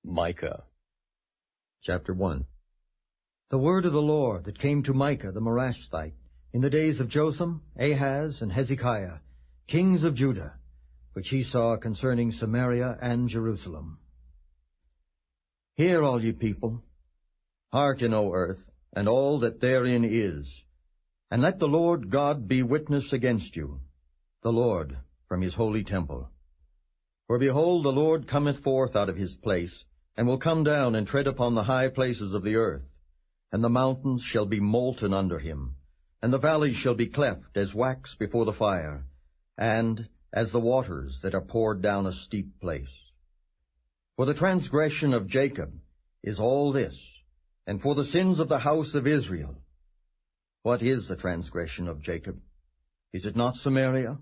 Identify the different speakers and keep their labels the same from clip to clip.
Speaker 1: Micah.
Speaker 2: Chapter 1.
Speaker 3: The word of the Lord that came to Micah the Morashthite in the days of Jotham, Ahaz, and Hezekiah, kings of Judah, which he saw concerning Samaria and Jerusalem. Hear, all ye people, hearken, O earth, and all that therein is, and let the Lord God be witness against you, the Lord from his holy temple. For behold, the Lord cometh forth out of his place, and will come down and tread upon the high places of the earth, and the mountains shall be molten under him, and the valleys shall be cleft as wax before the fire, and as the waters that are poured down a steep place. For the transgression of Jacob is all this, and for the sins of the house of Israel. What is the transgression of Jacob? Is it not Samaria?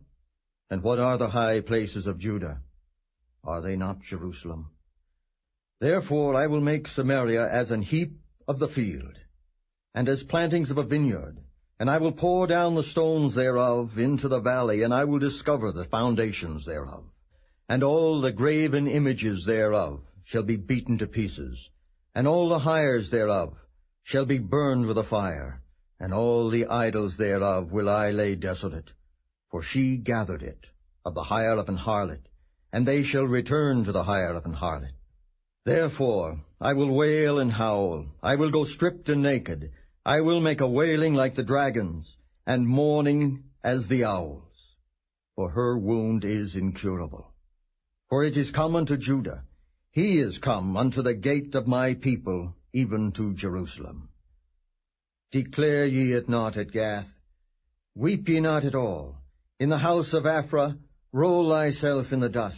Speaker 3: And what are the high places of Judah? Are they not Jerusalem? Therefore I will make Samaria as an heap of the field, and as plantings of a vineyard, and I will pour down the stones thereof into the valley, and I will discover the foundations thereof. And all the graven images thereof shall be beaten to pieces, and all the hires thereof shall be burned with a fire, and all the idols thereof will I lay desolate. For she gathered it of the hire of an harlot, and they shall return to the hire of an harlot. Therefore I will wail and howl, I will go stripped and naked, I will make a wailing like the dragons, and mourning as the owls. For her wound is incurable. For it is come unto Judah, he is come unto the gate of my people, even to Jerusalem. Declare ye it not at Gath, weep ye not at all. In the house of Aphrah, roll thyself in the dust.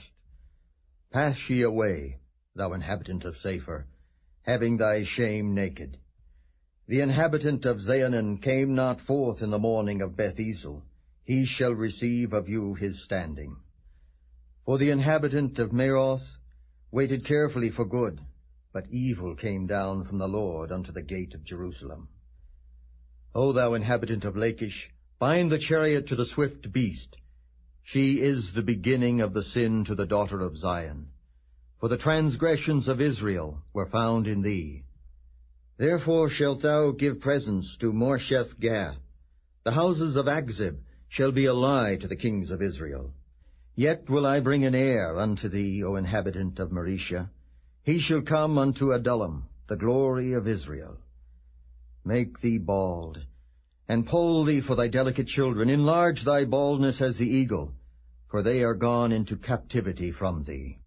Speaker 3: Pass ye away, thou inhabitant of Saphir, having thy shame naked. The inhabitant of Zaanan came not forth in the morning of Beth-ezel. He shall receive of you his standing. For the inhabitant of Maroth waited carefully for good, but evil came down from the Lord unto the gate of Jerusalem. O thou inhabitant of Lachish, bind the chariot to the swift beast. She is the beginning of the sin to the daughter of Zion. For the transgressions of Israel were found in thee. Therefore shalt thou give presents to Moresheth-Gath. The houses of Akzib shall be a lie to the kings of Israel. Yet will I bring an heir unto thee, O inhabitant of Mareshah. He shall come unto Adullam, the glory of Israel. Make thee bald, and poll thee for thy delicate children. Enlarge thy baldness as the eagle, for they are gone into captivity from thee.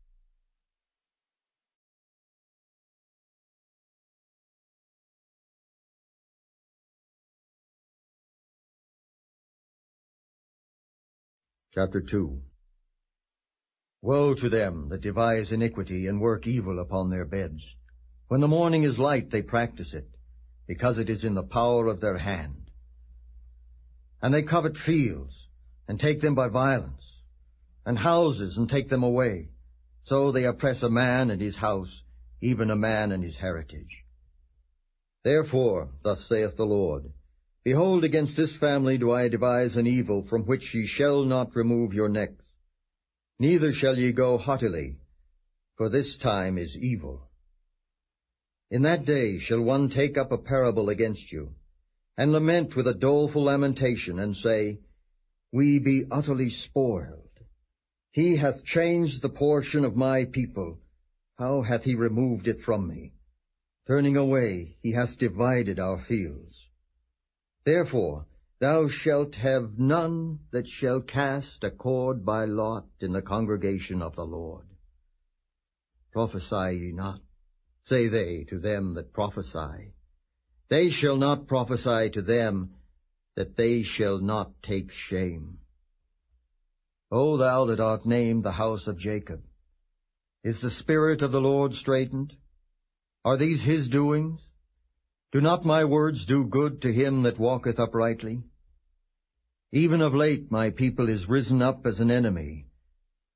Speaker 2: Chapter 2.
Speaker 3: Woe to them that devise iniquity and work evil upon their beds. When the morning is light they practice it, because it is in the power of their hand. And they covet fields, and take them by violence, and houses, and take them away. So they oppress a man and his house, even a man and his heritage. Therefore, thus saith the Lord, Behold, against this family do I devise an evil, from which ye shall not remove your necks. Neither shall ye go haughtily, for this time is evil. In that day shall one take up a parable against you, and lament with a doleful lamentation, and say, We be utterly spoiled. He hath changed the portion of my people. How hath he removed it from me? Turning away, he hath divided our fields. Therefore thou shalt have none that shall cast a cord by lot in the congregation of the Lord. Prophesy ye not, say they to them that prophesy. They shall not prophesy to them, that they shall not take shame. O thou that art named the house of Jacob, is the Spirit of the Lord straitened? Are these his doings? Do not my words do good to him that walketh uprightly? Even of late my people is risen up as an enemy.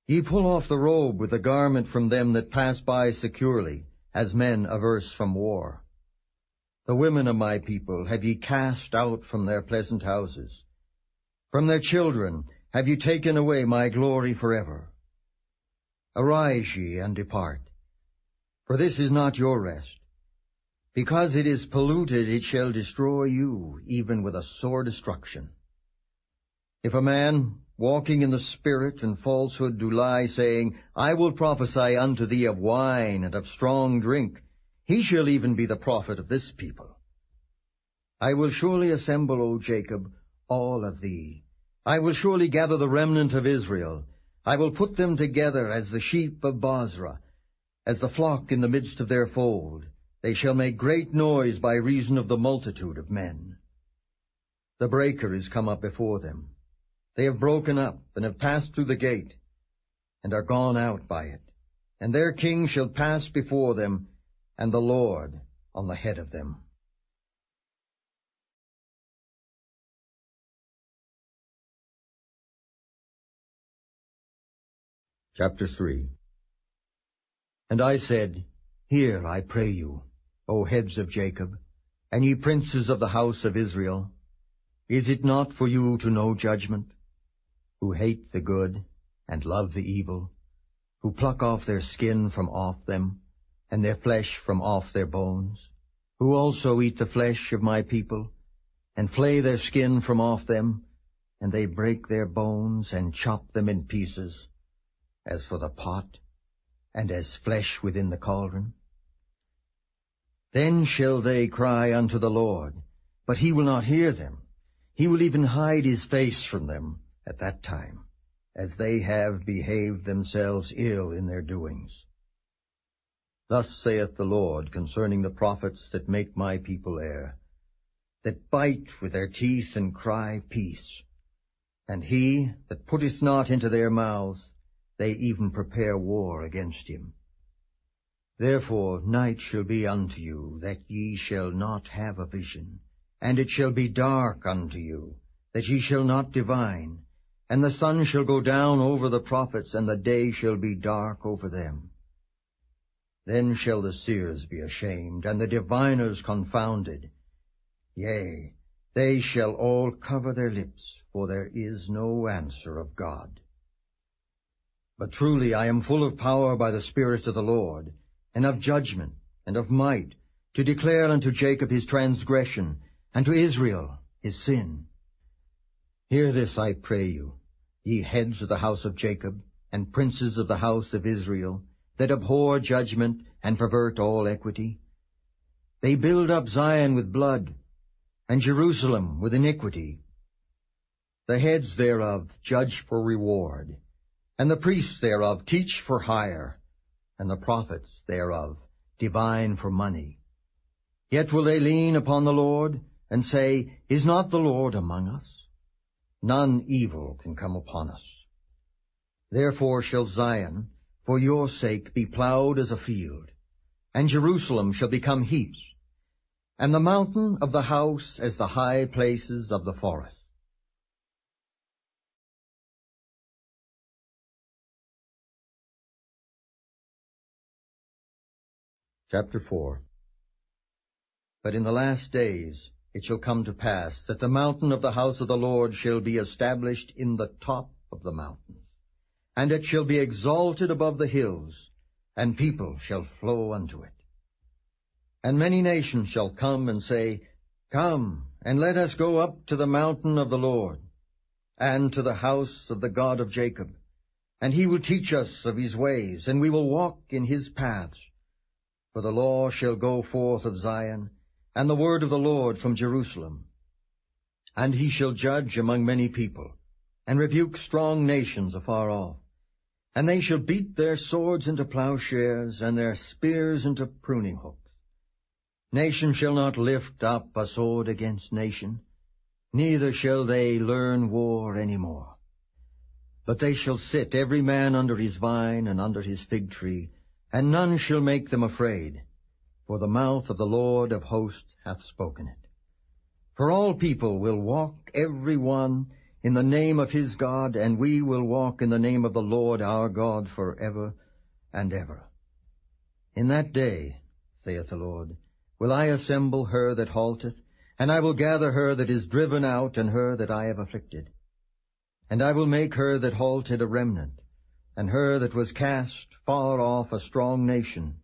Speaker 3: Ye pull off the robe with the garment from them that pass by securely, as men averse from war. The women of my people have ye cast out from their pleasant houses. From their children have ye taken away my glory forever. Arise ye and depart. For this is not your rest. Because it is polluted, it shall destroy you, even with a sore destruction. If a man, walking in the Spirit and falsehood, do lie, saying, I will prophesy unto thee of wine and of strong drink, he shall even be the prophet of this people. I will surely assemble, O Jacob, all of thee. I will surely gather the remnant of Israel. I will put them together as the sheep of Bozrah, as the flock in the midst of their fold. They shall make great noise by reason of the multitude of men. The breaker is come up before them. They have broken up, and have passed through the gate, and are gone out by it. And their king shall pass before them, and the Lord on the head of them.
Speaker 2: Chapter 3.
Speaker 3: And I said, Hear, I pray you, O heads of Jacob, and ye princes of the house of Israel. Is it not for you to know judgment, who hate the good and love the evil, who pluck off their skin from off them, and their flesh from off their bones, who also eat the flesh of my people, and flay their skin from off them, and they break their bones and chop them in pieces, as for the pot, and as flesh within the cauldron? Then shall they cry unto the Lord, but he will not hear them. He will even hide his face from them at that time, as they have behaved themselves ill in their doings. Thus saith the Lord concerning the prophets that make my people err, that bite with their teeth and cry peace. And he that putteth not into their mouths, they even prepare war against him. Therefore night shall be unto you, that ye shall not have a vision, and it shall be dark unto you, that ye shall not divine, and the sun shall go down over the prophets, and the day shall be dark over them. Then shall the seers be ashamed, and the diviners confounded. Yea, they shall all cover their lips, for there is no answer of God. But truly I am full of power by the Spirit of the Lord, and of judgment, and of might, to declare unto Jacob his transgression, and to Israel his sin. Hear this, I pray you, ye heads of the house of Jacob, and princes of the house of Israel, that abhor judgment, and pervert all equity. They build up Zion with blood, and Jerusalem with iniquity. The heads thereof judge for reward, and the priests thereof teach for hire, and the prophets thereof divine for money. Yet will they lean upon the Lord, and say, Is not the Lord among us? None evil can come upon us. Therefore shall Zion, for your sake, be plowed as a field, and Jerusalem shall become heaps, and the mountain of the house as the high places of the forest.
Speaker 2: Chapter 4.
Speaker 3: But in the last days it shall come to pass that the mountain of the house of the Lord shall be established in the top of the mountains, and it shall be exalted above the hills, and people shall flow unto it. And many nations shall come and say, Come, and let us go up to the mountain of the Lord, and to the house of the God of Jacob, and he will teach us of his ways, and we will walk in his paths. For the law shall go forth of Zion, and the word of the Lord from Jerusalem. And he shall judge among many people, and rebuke strong nations afar off. And they shall beat their swords into plowshares, and their spears into pruning hooks. Nation shall not lift up a sword against nation, neither shall they learn war any more. But they shall sit every man under his vine and under his fig tree, and none shall make them afraid, for the mouth of the Lord of hosts hath spoken it. For all people will walk every one in the name of his God, and we will walk in the name of the Lord our God forever and ever. In that day, saith the Lord, will I assemble her that halteth, and I will gather her that is driven out, and her that I have afflicted. And I will make her that halted a remnant, and her that was cast far off a strong nation,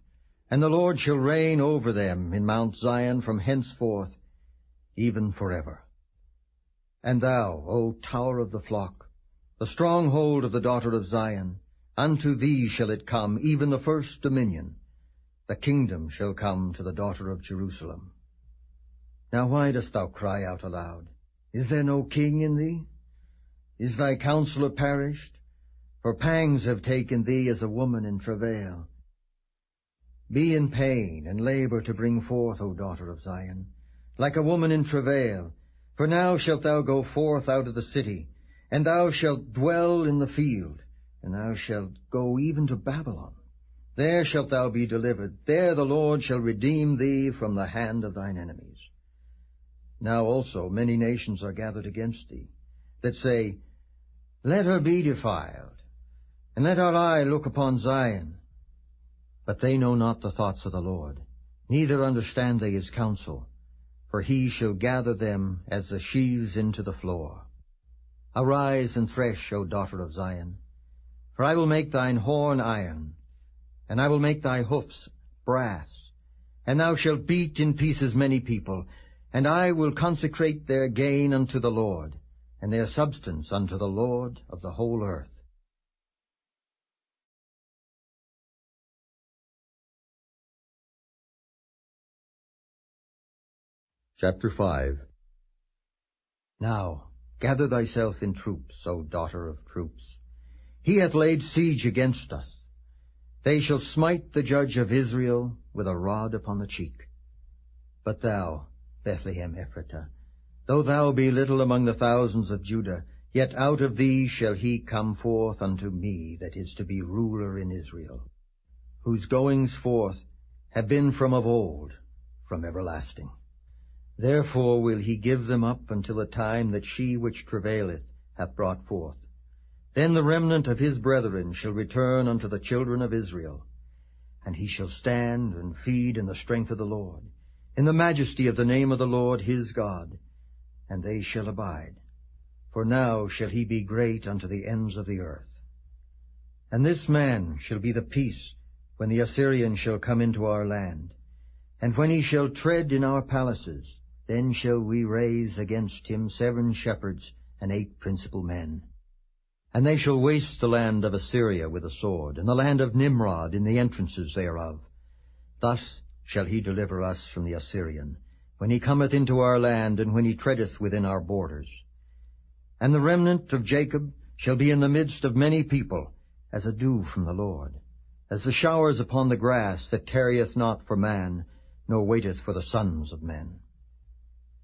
Speaker 3: And the Lord shall reign over them in Mount Zion from henceforth, even forever. And thou, O tower of the flock, the stronghold of the daughter of Zion, unto thee shall it come, even the first dominion. The kingdom shall come to the daughter of Jerusalem. Now why dost thou cry out aloud? Is there no king in thee? Is thy counselor perished? For pangs have taken thee as a woman in travail. Be in pain and labor to bring forth, O daughter of Zion, like a woman in travail. For now shalt thou go forth out of the city, and thou shalt dwell in the field, and thou shalt go even to Babylon. There shalt thou be delivered. There the Lord shall redeem thee from the hand of thine enemies. Now also many nations are gathered against thee, that say, Let her be defiled, and let our eye look upon Zion. But they know not the thoughts of the Lord, neither understand they his counsel, for he shall gather them as the sheaves into the floor. Arise and thresh, O daughter of Zion, for I will make thine horn iron, and I will make thy hoofs brass, and thou shalt beat in pieces many people, and I will consecrate their gain unto the Lord, and their substance unto the Lord of the whole earth.
Speaker 2: Chapter 5.
Speaker 3: Now gather thyself in troops, O daughter of troops. He hath laid siege against us. They shall smite the judge of Israel with a rod upon the cheek. But thou, Bethlehem Ephratah, though thou be little among the thousands of Judah, yet out of thee shall he come forth unto me that is to be ruler in Israel, whose goings forth have been from of old, from everlasting. Therefore will he give them up until the time that she which travaileth hath brought forth. Then the remnant of his brethren shall return unto the children of Israel, and he shall stand and feed in the strength of the Lord, in the majesty of the name of the Lord his God, and they shall abide. For now shall he be great unto the ends of the earth. And this man shall be the peace when the Assyrian shall come into our land, and when he shall tread in our palaces, then shall we raise against him 7 shepherds and 8 principal men. And they shall waste the land of Assyria with a sword, and the land of Nimrod in the entrances thereof. Thus shall he deliver us from the Assyrian, when he cometh into our land, and when he treadeth within our borders. And the remnant of Jacob shall be in the midst of many people, as a dew from the Lord, as the showers upon the grass, that tarrieth not for man, nor waiteth for the sons of men.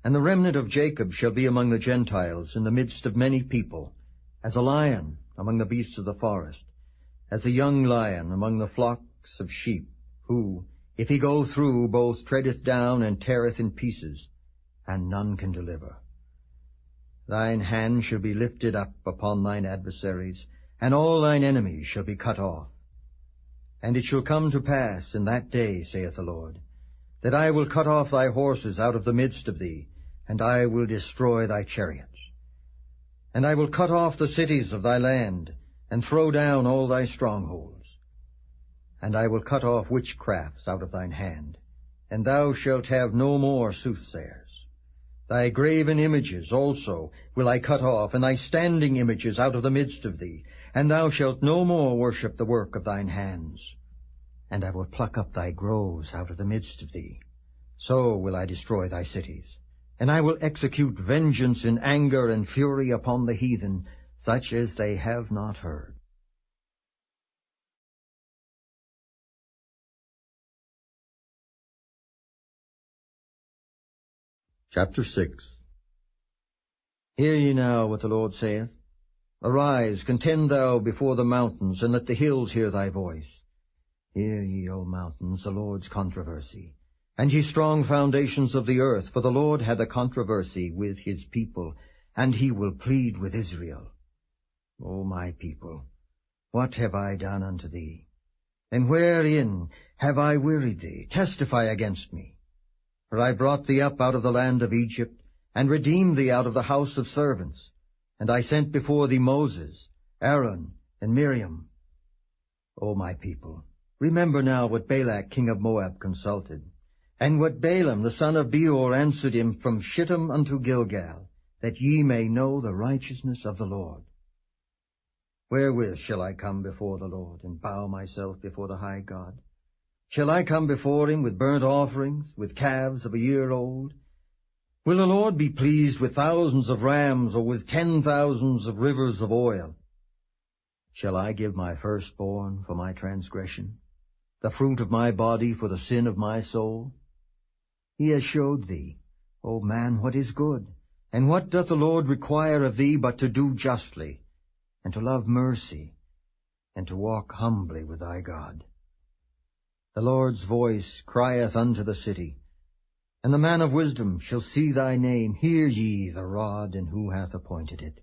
Speaker 3: And the remnant of Jacob shall be among the Gentiles, in the midst of many people, as a lion among the beasts of the forest, as a young lion among the flocks of sheep, who, if he go through, both treadeth down and teareth in pieces, and none can deliver. Thine hand shall be lifted up upon thine adversaries, and all thine enemies shall be cut off. And it shall come to pass in that day, saith the Lord, that I will cut off thy horses out of the midst of thee, and I will destroy thy chariots. And I will cut off the cities of thy land, and throw down all thy strongholds. And I will cut off witchcrafts out of thine hand, and thou shalt have no more soothsayers. Thy graven images also will I cut off, and thy standing images out of the midst of thee, and thou shalt no more worship the work of thine hands. And I will pluck up thy groves out of the midst of thee. So will I destroy thy cities. And I will execute vengeance in anger and fury upon the heathen, such as they have not heard.
Speaker 2: Chapter 6.
Speaker 3: Hear ye now what the Lord saith. Arise, contend thou before the mountains, and let the hills hear thy voice. Hear ye, O mountains, the Lord's controversy, and ye strong foundations of the earth, for the Lord hath a controversy with his people, and he will plead with Israel. O my people, what have I done unto thee? And wherein have I wearied thee? Testify against me. For I brought thee up out of the land of Egypt, and redeemed thee out of the house of servants. And I sent before thee Moses, Aaron, and Miriam. O my people, Remember now what Balak king of Moab consulted, and what Balaam the son of Beor answered him from Shittim unto Gilgal, that ye may know the righteousness of the Lord. Wherewith shall I come before the Lord, and bow myself before the high God? Shall I come before him with burnt offerings, with calves of a year old? Will the Lord be pleased with thousands of rams, or with 10,000s of rivers of oil? Shall I give my firstborn for my transgression, the fruit of my body for the sin of my soul? He has showed thee, O man, what is good, and what doth the Lord require of thee but to do justly, and to love mercy, and to walk humbly with thy God. The Lord's voice crieth unto the city, and the man of wisdom shall see thy name. Hear ye the rod, and who hath appointed it?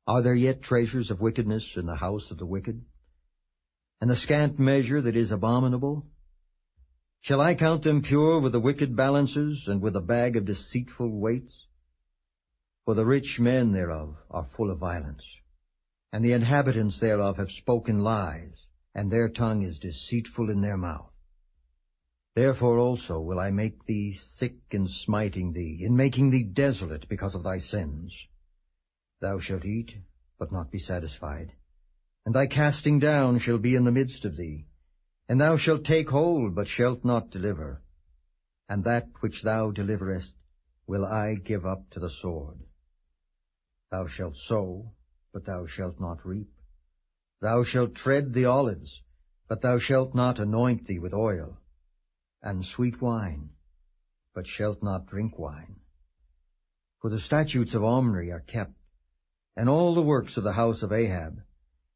Speaker 3: Are there yet treasures of wickedness in the house of the wicked, and the scant measure that is abominable? Shall I count them pure with the wicked balances, and with a bag of deceitful weights? For the rich men thereof are full of violence, and the inhabitants thereof have spoken lies, and their tongue is deceitful in their mouth. Therefore also will I make thee sick in smiting thee, in making thee desolate because of thy sins. Thou shalt eat, but not be satisfied, and thy casting down shall be in the midst of thee. And thou shalt take hold, but shalt not deliver. And that which thou deliverest will I give up to the sword. Thou shalt sow, but thou shalt not reap. Thou shalt tread the olives, but thou shalt not anoint thee with oil, and sweet wine, but shalt not drink wine. For the statutes of Omri are kept, and all the works of the house of Ahab,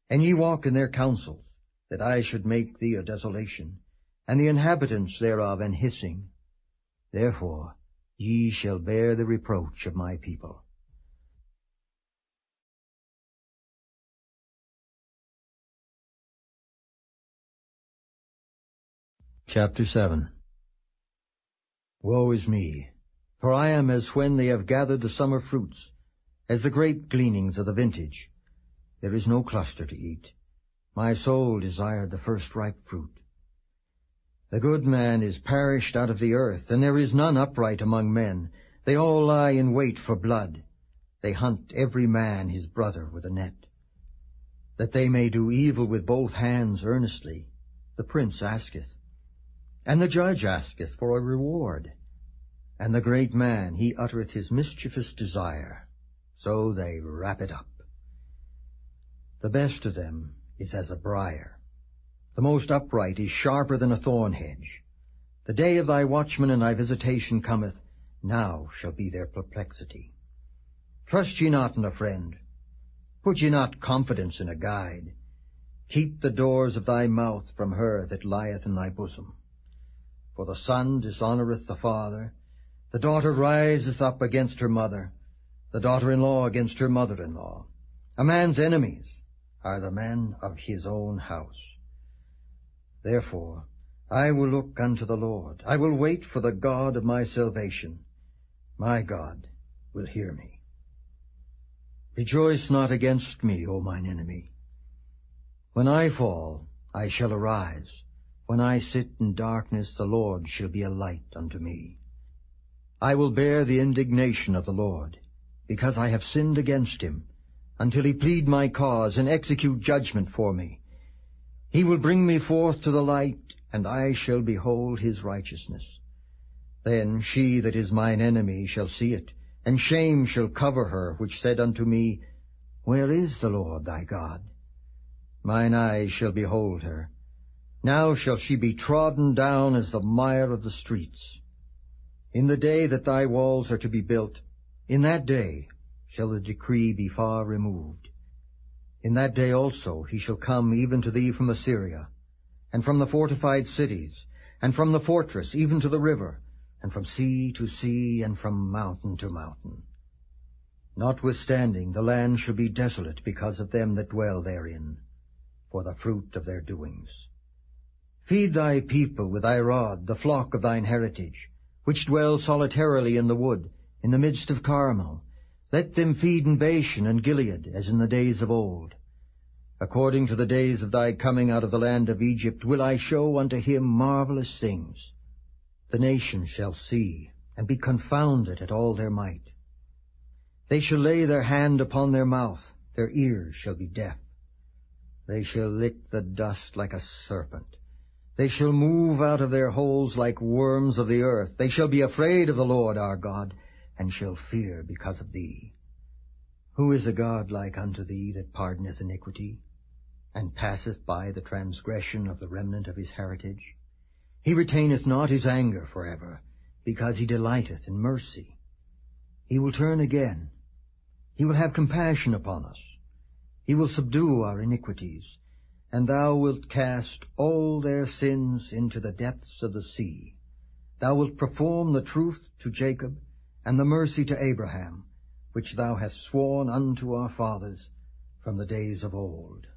Speaker 3: and ye walk in their counsels, that I should make thee a desolation, and the inhabitants thereof an hissing. Therefore ye shall bear the reproach of my people. Chapter 7. Woe is me, for I am as when they have gathered the summer fruits, as the grape gleanings of the vintage. There is no cluster to eat. My soul desired the first ripe fruit. The good man is perished out of the earth, and there is none upright among men. They all lie in wait for blood. They hunt every man his brother with a net. That they may do evil with both hands earnestly, the prince asketh, and the judge asketh for a reward. And the great man, he uttereth his mischievous desire, so they wrap it up. The best of them is as a briar. The most upright is sharper than a thorn hedge. The day of thy watchman and thy visitation cometh, now shall be their perplexity. Trust ye not in a friend. Put ye not confidence in a guide. Keep the doors of thy mouth from her that lieth in thy bosom. For the son dishonoureth the father, the daughter riseth up against her mother, the daughter-in-law against her mother-in-law. A man's enemies are the men of his own house. Therefore I will look unto the Lord. I will wait for the God of my salvation. My God will hear me. Rejoice not against me, O mine enemy. When I fall, I shall arise. When I sit in darkness, the Lord shall be a light unto me. I will bear the indignation of the Lord, because I have sinned against him, until he plead my cause and execute judgment for me. He will bring me forth to the light, and I shall behold his righteousness. Then she that is mine enemy shall see it, and shame shall cover her, which said unto me, Where is the Lord thy God? Mine eyes shall behold her. Now shall she be trodden down as the mire of the streets. In the day that thy walls are to be built, in that day shall the decree be far removed. In that day also he shall come even to thee from Assyria, and from the fortified cities, and from the fortress even to the river, and from sea to sea, and from mountain to mountain. Notwithstanding, the land shall be desolate because of them that dwell therein, for the fruit of their doings. Feed thy people with thy rod, the flock of thine heritage, which dwell solitarily in the wood, in the midst of Carmel. Let them feed in Bashan and Gilead, as in the days of old. According to the days of thy coming out of the land of Egypt will I show unto him marvelous things. The nations shall see, and be confounded at all their might. They shall lay their hand upon their mouth, their ears shall be deaf. They shall lick the dust like a serpent. They shall move out of their holes like worms of the earth. They shall be afraid of the Lord our God, and shall fear because of thee. Who is a God like unto thee, that pardoneth iniquity, and passeth by the transgression of the remnant of his heritage? He retaineth not his anger forever, because he delighteth in mercy. He will turn again. He will have compassion upon us. He will subdue our iniquities, and thou wilt cast all their sins into the depths of the sea. Thou wilt perform the truth to Jacob, and the mercy to Abraham, which thou hast sworn unto our fathers from the days of old.